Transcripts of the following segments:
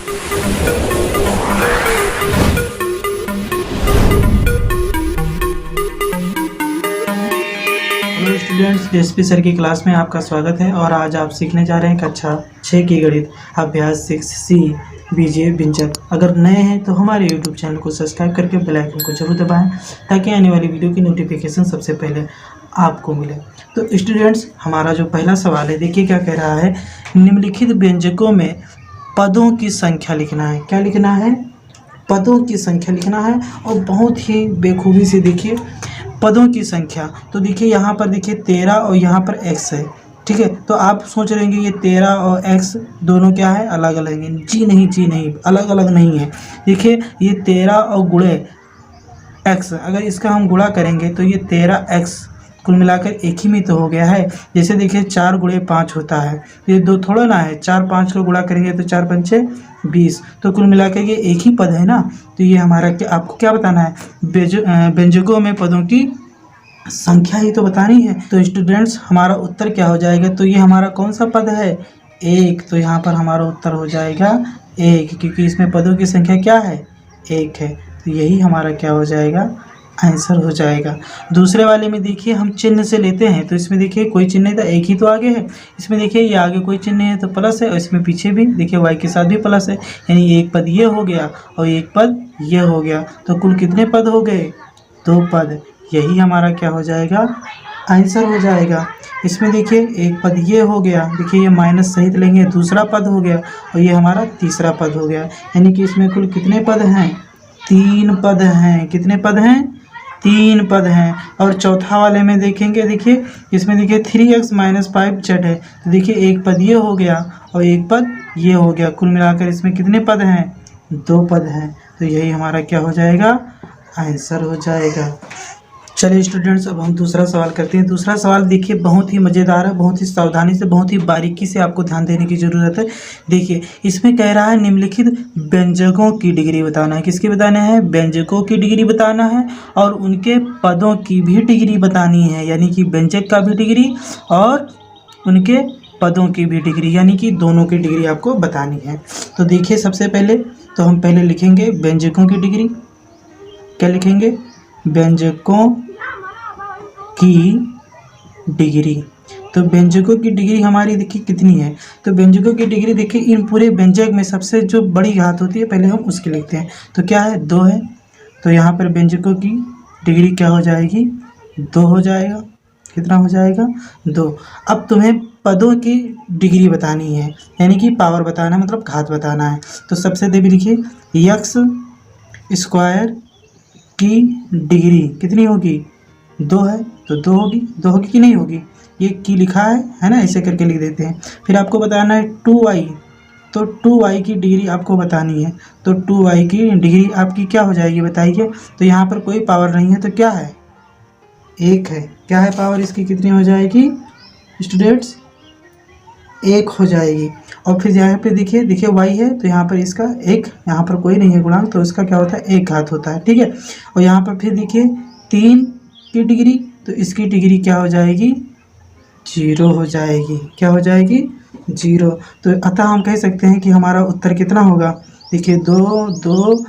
Hello students, DSP sir की class में आपका स्वागत है। और आज आप सीखने जा रहे हैं कक्षा 6 की गणित अभ्यास 6C बीजीय व्यंजक। अगर नए हैं तो हमारे यूट्यूब चैनल को सब्सक्राइब करके बेल आइकन को जरूर दबाएं ताकि आने वाली वीडियो की नोटिफिकेशन सबसे पहले आपको मिले। तो स्टूडेंट्स, हमारा जो पहला सवाल है, देखिए क्या कह रहा है। निम्नलिखित व्यंजकों में पदों की संख्या लिखना है। क्या लिखना है? पदों की संख्या लिखना है। और बहुत ही बेखूबी से देखिए पदों की संख्या। तो देखिए यहाँ पर देखिए 13 और यहाँ पर x है, ठीक है। तो आप सोच रहे हैं ये 13 और x दोनों क्या है? अलग अलग हैं। जी नहीं, अलग अलग नहीं है। देखिए ये 13 और गुणे x, अगर इसका हम गुणा करेंगे तो ये 13x कुल मिलाकर एक ही में तो हो गया है। जैसे देखिए 4 गुणे 5 होता है, ये दो थोड़ा ना है। 4 5 को गुणा करेंगे तो 4 पंचे 20, तो कुल मिलाकर ये एक ही पद है ना। तो ये हमारा क्या, आपको क्या बताना है? व्यंजकों में पदों की संख्या ही तो बतानी है। तो स्टूडेंट्स, हमारा उत्तर क्या हो जाएगा? तो ये हमारा कौन सा पद है? 1। तो यहाँ पर हमारा उत्तर हो जाएगा 1, क्योंकि इसमें पदों की संख्या क्या है? 1 है। तो यही हमारा क्या हो जाएगा? आंसर हो जाएगा। दूसरे वाले में देखिए हम चिन्ह से लेते हैं, तो इसमें देखिए कोई चिन्ह नहीं था, एक ही तो आगे है। इसमें देखिए ये आगे कोई चिन्ह है तो प्लस है, और इसमें पीछे भी देखिए y के साथ भी प्लस है, यानी एक पद ये हो गया और एक पद ये हो गया। तो कुल कितने पद हो गए? 2 पद। यही हमारा क्या हो जाएगा? आंसर हो जाएगा। इसमें देखिए एक पद ये हो गया, देखिए ये माइनस सहित लेंगे, दूसरा पद हो गया, और ये हमारा तीसरा पद हो गया। यानी कि इसमें कुल कितने पद हैं? 3 पद हैं। कितने पद हैं? 3 पद हैं। और चौथा वाले में देखेंगे, देखिए इसमें देखिए 3x - 5z है। तो देखिए एक पद ये हो गया और एक पद ये हो गया। कुल मिलाकर इसमें कितने पद हैं? 2 पद हैं। तो यही हमारा क्या हो जाएगा? आंसर हो जाएगा। चलिए स्टूडेंट्स, अब हम दूसरा सवाल करते हैं। दूसरा सवाल देखिए बहुत ही मज़ेदार है, बहुत ही सावधानी से, बहुत ही बारीकी से आपको ध्यान देने की ज़रूरत है। देखिए इसमें कह रहा है निम्नलिखित व्यंजकों की डिग्री बताना है। किसकी बताना है? व्यंजकों की डिग्री बताना है, और उनके पदों की भी डिग्री बतानी है। यानी कि व्यंजक का भी डिग्री और उनके पदों की भी डिग्री, यानी कि दोनों की डिग्री आपको बतानी है। तो देखिए सबसे पहले तो हम पहले लिखेंगे व्यंजकों की डिग्री। क्या लिखेंगे? व्यंजकों की डिग्री। तो व्यंजकों की डिग्री हमारी देखिए कितनी है? तो व्यंजकों की डिग्री देखिए इन पूरे व्यंजक में सबसे जो बड़ी घात होती है पहले हम उसकी लिखते हैं। तो क्या है? 2 है। तो यहाँ पर व्यंजकों की डिग्री क्या हो जाएगी? 2 हो जाएगा। कितना हो जाएगा? 2। अब तुम्हें पदों की डिग्री बतानी है, यानी कि पावर बताना है, मतलब घात बताना है। तो सबसे पहले लिखिए x स्क्वायर की डिग्री कितनी होगी? 2 है। तो 2 होगी। 2 होगी कि नहीं होगी? ये की लिखा है ना, ऐसे करके लिख देते हैं। फिर आपको बताना है 2y। तो 2y की डिग्री आपको बतानी है। तो 2y की डिग्री आपकी क्या हो जाएगी बताइए? तो यहाँ पर कोई पावर नहीं है, तो क्या है? 1 है। क्या है पावर इसकी? कितनी हो जाएगी स्टूडेंट्स? 1 हो जाएगी। और फिर यहाँ पे देखिए y है, तो यहाँ पर इसका 1, यहाँ पर कोई नहीं है गुणांक, तो इसका क्या होता है? 1 घात होता है, ठीक है। और यहाँ पर फिर देखिए 3 की डिग्री, तो इसकी डिग्री क्या हो जाएगी? 0 हो जाएगी। क्या हो जाएगी? 0। तो अतः हम कह सकते हैं कि हमारा उत्तर कितना होगा? देखिए 2 2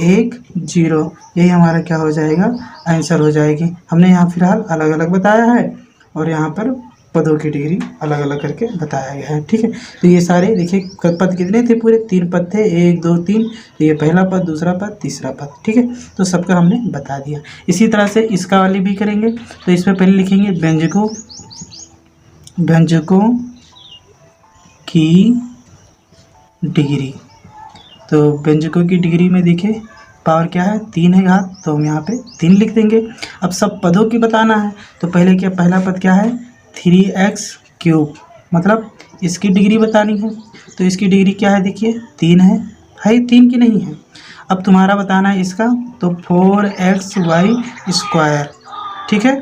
1 0, यही हमारा क्या हो जाएगा? आंसर हो जाएगी। हमने यहाँ फिलहाल अलग अलग बताया है और यहाँ पर पदों की डिग्री अलग अलग करके बताया गया है, ठीक है। तो ये सारे देखिए पद कितने थे? पूरे 3 पद थे, 1 2 3। तो ये पहला पद, दूसरा पद, तीसरा पद, ठीक है। तो सबका हमने बता दिया। इसी तरह से इसका वाली भी करेंगे। तो इसमें पहले लिखेंगे व्यंजकों की डिग्री। तो व्यंजकों की डिग्री में देखिए पावर क्या है? 3 है घात, तो हम यहाँ पे 3 लिख देंगे। अब सब पदों की बताना है। तो पहले क्या, पहला पद क्या है? 3x³, मतलब इसकी डिग्री बतानी है। तो इसकी डिग्री क्या है? देखिए 3 है। 3 की नहीं है। अब तुम्हारा बताना है इसका, तो 4xy², ठीक है।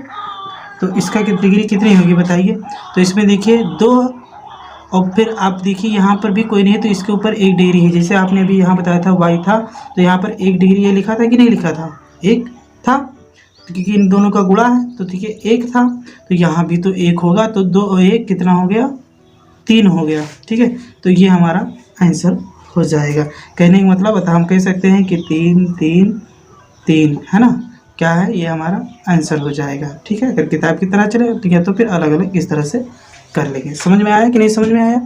तो इसका डिग्री कितनी होगी बताइए? तो इसमें देखिए 2, और फिर आप देखिए यहाँ पर भी कोई नहीं है, तो इसके ऊपर 1 डिग्री है। जैसे आपने अभी यहाँ बताया था y था, तो यहाँ पर 1 डिग्री ये लिखा था कि नहीं लिखा था? 1 था, क्योंकि इन दोनों का गुणा है, तो ठीक है 1 था। तो यहाँ भी तो 1 होगा, तो 2 और 1 कितना हो गया? 3 हो गया, ठीक है। तो ये हमारा आंसर हो जाएगा। कहने का मतलब अतः हम कह सकते हैं कि 3 3 3 है ना, क्या है ये हमारा आंसर हो जाएगा। ठीक है, अगर किताब की तरह चले तो या तो फिर अलग अलग इस तरह से कर लेंगे। समझ में आया कि नहीं समझ में आया?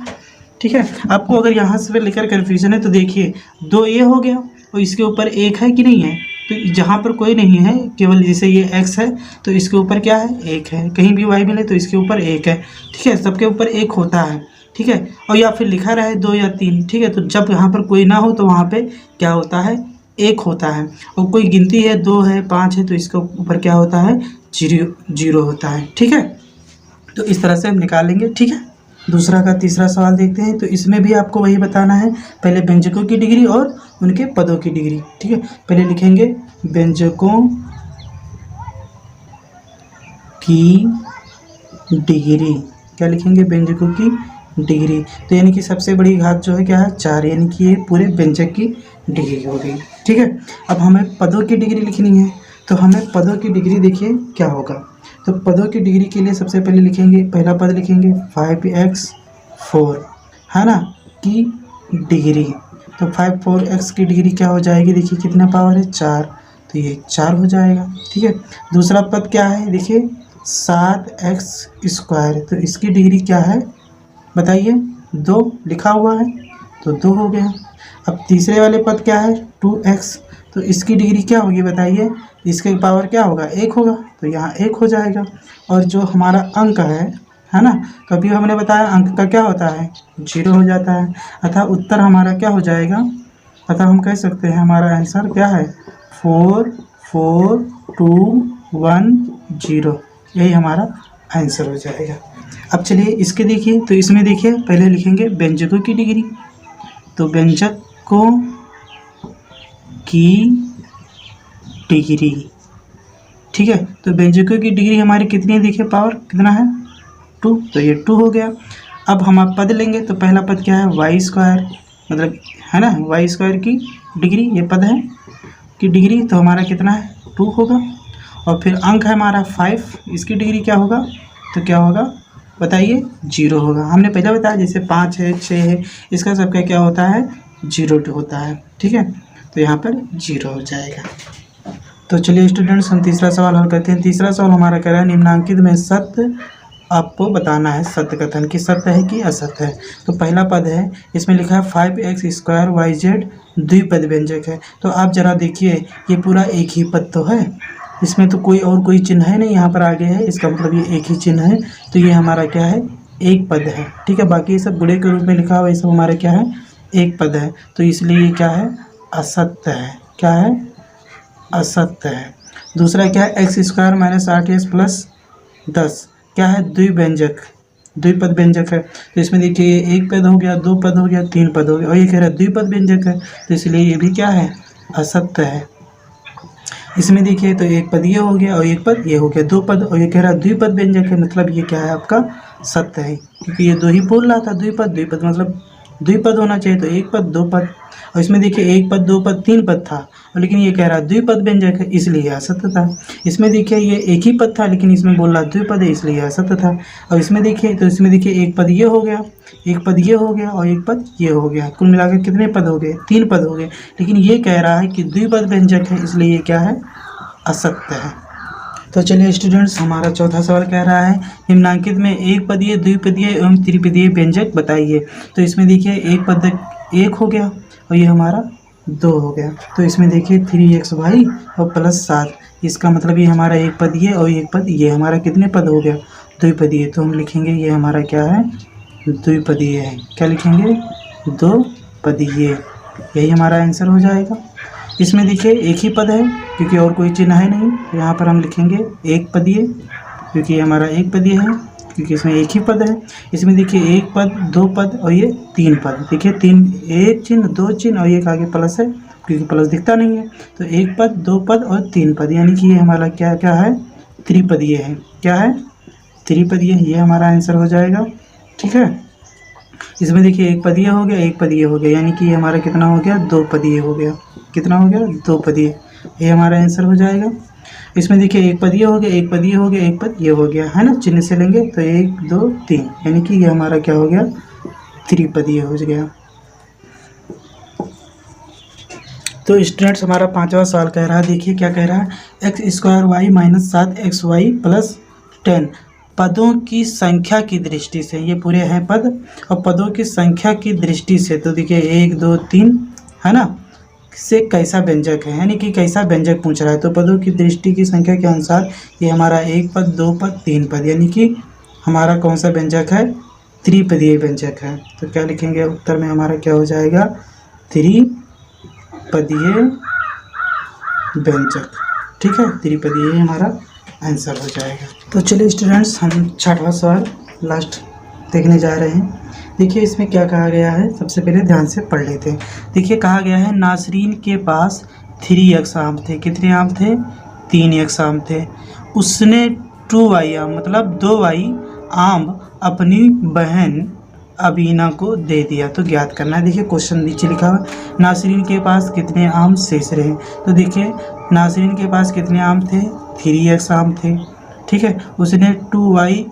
ठीक है, आपको अगर यहाँ से लेकर कन्फ्यूजन है तो देखिए 2 ये हो गया और इसके ऊपर 1 है कि नहीं है, तो जहाँ पर कोई नहीं है केवल जैसे ये x है तो इसके ऊपर क्या है 1 है, कहीं भी y मिले तो इसके ऊपर 1 है। ठीक है, सबके ऊपर 1 होता है। ठीक है, और या फिर लिखा रहे 2 या 3। ठीक है, तो जब यहाँ पर कोई ना हो तो वहाँ पे क्या होता है 1 होता है, और कोई गिनती है 2 है 5 है तो इसके ऊपर क्या होता है 0 होता है। ठीक है, तो इस तरह से हम निकालेंगे। ठीक है, दूसरा का तीसरा सवाल देखते हैं। तो इसमें भी आपको वही बताना है, पहले व्यंजकों की डिग्री और उनके पदों की डिग्री। ठीक है, पहले लिखेंगे व्यंजकों की डिग्री। क्या लिखेंगे? व्यंजकों की डिग्री। तो यानी कि सबसे बड़ी घात जो है क्या है 4, यानी कि ये पूरे व्यंजक की डिग्री हो गई। ठीक है, अब हमें पदों की डिग्री लिखनी है, तो हमें पदों की डिग्री देखिए क्या होगा। तो पदों की डिग्री के लिए सबसे पहले लिखेंगे, पहला पद लिखेंगे 5x4 है ना की डिग्री। तो 5 4x की डिग्री क्या हो जाएगी, देखिए कितना पावर है 4, तो ये 4 हो जाएगा। ठीक है, दूसरा पद क्या है देखिए 7x², तो इसकी डिग्री क्या है बताइए, 2 लिखा हुआ है तो 2 हो गया। अब तीसरे वाले पद क्या है 2x, तो इसकी डिग्री क्या होगी बताइए, इसके पावर क्या होगा 1 होगा, तो यहाँ 1 हो जाएगा। और जो हमारा अंक है ना, कभी हमने बताया अंक का क्या होता है 0 हो जाता है, अतः उत्तर हमारा क्या हो जाएगा, अतः हम कह सकते हैं हमारा आंसर क्या है 4 4 2 1 0, यही हमारा आंसर हो जाएगा। अब चलिए इसके देखिए, तो इसमें देखिए पहले लिखेंगे व्यंजकों की डिग्री। तो व्यंजकों की डिग्री। ठीक है, तो व्यंजकों की डिग्री हमारी कितनी है देखिए, पावर कितना है 2, तो ये 2 हो गया। अब हम आप पद लेंगे, तो पहला पद क्या है y², मतलब है ना y² की डिग्री, ये पद है की डिग्री, तो हमारा कितना है 2 होगा। और फिर अंक है हमारा 5, इसकी डिग्री क्या होगा, तो क्या होगा बताइए 0 होगा। हमने पहले बताया जैसे 5 है 6 है, इसका सबका क्या होता है 0 होता है। ठीक है, तो यहाँ पर 0 हो जाएगा। तो चलिए स्टूडेंट्स हम तीसरा सवाल हल करते हैं। तीसरा सवाल हमारा कह रहा है निम्नांकित में सत्य आपको बताना है, सत्य कथन कि सत्य है कि असत्य है। तो पहला पद है, इसमें लिखा है 5x² yz द्विपद व्यंजक है। तो आप जरा देखिए ये पूरा एक ही पद तो है, इसमें तो कोई और कोई चिन्ह है नहीं, यहाँ पर आगे है, इसका मतलब ये एक ही चिन्ह है, तो ये हमारा क्या है एक पद है। ठीक है, बाकी ये सब गुणे के रूप में लिखा हुआ, ये सब हमारा क्या है एक पद है, तो इसलिए ये क्या है असत्य है। क्या है असत्य है। दूसरा क्या है x² - 8s + 10, क्या है द्विव्यंजक, द्विपद व्यंजक है। तो इसमें देखिए एक पद हो गया, 2 पद हो गया, 3 पद हो गया, और ये कह रहा है द्विपद व्यंजक है, तो इसलिए ये भी क्या है असत्य है। इसमें देखिए तो एक पद ये हो गया और एक पद ये हो गया, 2 पद, और ये कह रहा है द्विपद व्यंजक है, मतलब ये क्या है आपका सत्य है, क्योंकि ये 2 ही बोल रहा था द्विपद, द्विपद मतलब द्विपद होना चाहिए, तो एक पद 2 पद। और इसमें देखिए एक पद 2 पद 3 पद था, और लेकिन ये कह रहा है द्विपद व्यंजक है, इसलिए असत्य था। इसमें देखिए ये एक ही पद था, लेकिन इसमें बोल रहा द्विपद है, इसलिए असत्य था। और इसमें देखिए तो इसमें देखिए एक पद ये हो गया, एक पद ये हो गया, और एक पद ये हो गया, कुल मिलाकर कितने पद हो गए 3 पद हो गए, लेकिन ये कह रहा है कि द्विपद व्यंजक है, इसलिए ये क्या है असत्य है। तो चलिए स्टूडेंट्स हमारा चौथा सवाल कह रहा है निम्नांकित में एक पदीय द्विपदीय एवं त्रिपदीय व्यंजक बताइए। तो इसमें देखिए एक पद 1 हो गया और ये हमारा 2 हो गया, तो इसमें देखिए 3xy और +7, इसका मतलब ये हमारा एक पद ये और एक पद ये, हमारा कितने पद हो गया द्विपदीय, तो हम लिखेंगे ये हमारा क्या है द्विपदीय है। क्या लिखेंगे 2 पदीय, यही हमारा आंसर हो जाएगा। इसमें देखिए एक ही पद है क्योंकि और कोई चिन्ह है नहीं, तो यहाँ पर हम लिखेंगे एक पदीय, क्योंकि ये हमारा एक पदीय है, क्योंकि इसमें एक ही पद है। इसमें देखिए एक पद 2 पद और ये 3 पद, देखिए 3 एक चिन्ह 2 चिन्ह और एक आगे प्लस है, क्योंकि प्लस दिखता नहीं है, तो एक पद 2 पद और 3 पद, यानी कि ये हमारा क्या क्या है त्रिपदीय है। क्या है त्रिपदीय, ये हमारा आंसर हो जाएगा। ठीक है, इसमें देखिए एक पदीय हो गया एक पदीय हो गया, यानी कि ये हमारा कितना हो गया 2 पदीय हो गया, कितना हो गया 2 पदीय, ये हमारा आंसर हो जाएगा। इसमें देखिए एक पदीय हो गया एक पदीय हो गया एक पद ये हो गया, है ना, चिन्ह से लेंगे तो 1 2 3, यानी कि ये हमारा क्या हो गया त्रिपदीय हो गया। तो स्टूडेंट्स हमारा 5वां सवाल कह रहा है, देखिए क्या कह रहा है, x² y - 7xy + 10 पदों की संख्या की दृष्टि से, ये पूरे हैं पद, और पदों की संख्या की दृष्टि से तो देखिए 1 2 3 है ना, से कैसा व्यंजक है, यानी कि कैसा व्यंजक पूछ रहा है। तो पदों की दृष्टि की संख्या के अनुसार ये हमारा 1 पद 2 पद 3 पद, यानी कि हमारा कौन सा व्यंजक है, त्रिपदीय व्यंजक है। तो क्या लिखेंगे उत्तर में हमारा क्या हो जाएगा, त्रिपदीय व्यंजक। ठीक है, त्रिपदीय हमारा आंसर हो जाएगा। तो चलिए स्टूडेंट्स हम 6वां सवाल लास्ट देखने जा रहे हैं। देखिए इसमें क्या कहा गया है, सबसे पहले ध्यान से पढ़ लेते हैं। देखिए कहा गया है, नासरीन के पास 3x आम थे। कितने आम थे, 3x आम थे। उसने 2y आम मतलब 2y आम अपनी बहन अबीना को दे दिया। तो ज्ञात करना है। देखिए क्वेश्चन नीचे लिखा हुआ, नासरीन के पास कितने आम शेष रहे। तो देखिए नासरीन के पास कितने आम थे, 3x आम थे। ठीक है, उसने 2y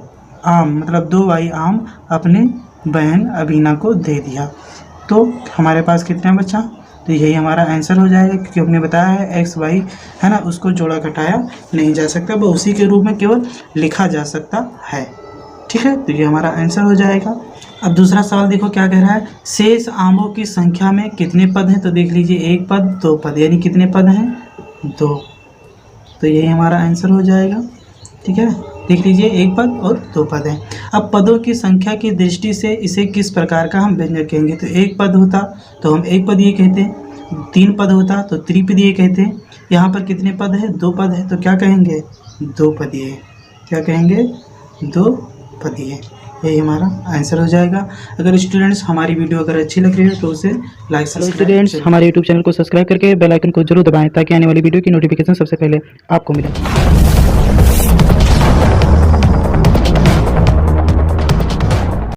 आम मतलब 2y आम अपने बहन अबीना को दे दिया। तो हमारे पास कितना बचा, तो यही हमारा आंसर हो जाएगा, क्योंकि हमने बताया है एक्स वाई है ना, उसको जोड़ा घटाया नहीं जा सकता, वो उसी के रूप में केवल लिखा जा सकता है। ठीक है, तो ये हमारा आंसर हो जाएगा। अब दूसरा सवाल देखो क्या कह रहा है, शेष आमों की संख्या में कितने पद हैं। तो देख लीजिए 1 पद 2 पद, यानी कितने पद हैं, 2। तो यही हमारा आंसर हो जाएगा। ठीक है, देख लीजिए 1 पद और 2 पद हैं। अब पदों की संख्या की दृष्टि से इसे किस प्रकार का हम व्यंजक कहेंगे। तो 1 पद होता तो हम 1 पदीय कहते हैं, 3 पद होता तो त्रिपदीय कहते हैं। यहाँ पर कितने पद है, 2 पद है, तो क्या कहेंगे, 2 पदीय। क्या कहेंगे, 2 पदीय। यही हमारा आंसर हो जाएगा। अगर स्टूडेंट्स हमारी वीडियो अगर अच्छी लग रही है तो उसे लाइक स्टूडेंट्स हमारे यूट्यूब चैनल को सब्सक्राइब करके बेल आइकन को जरूर दबाएं, ताकि आने वाली वीडियो की नोटिफिकेशन सबसे पहले आपको मिले।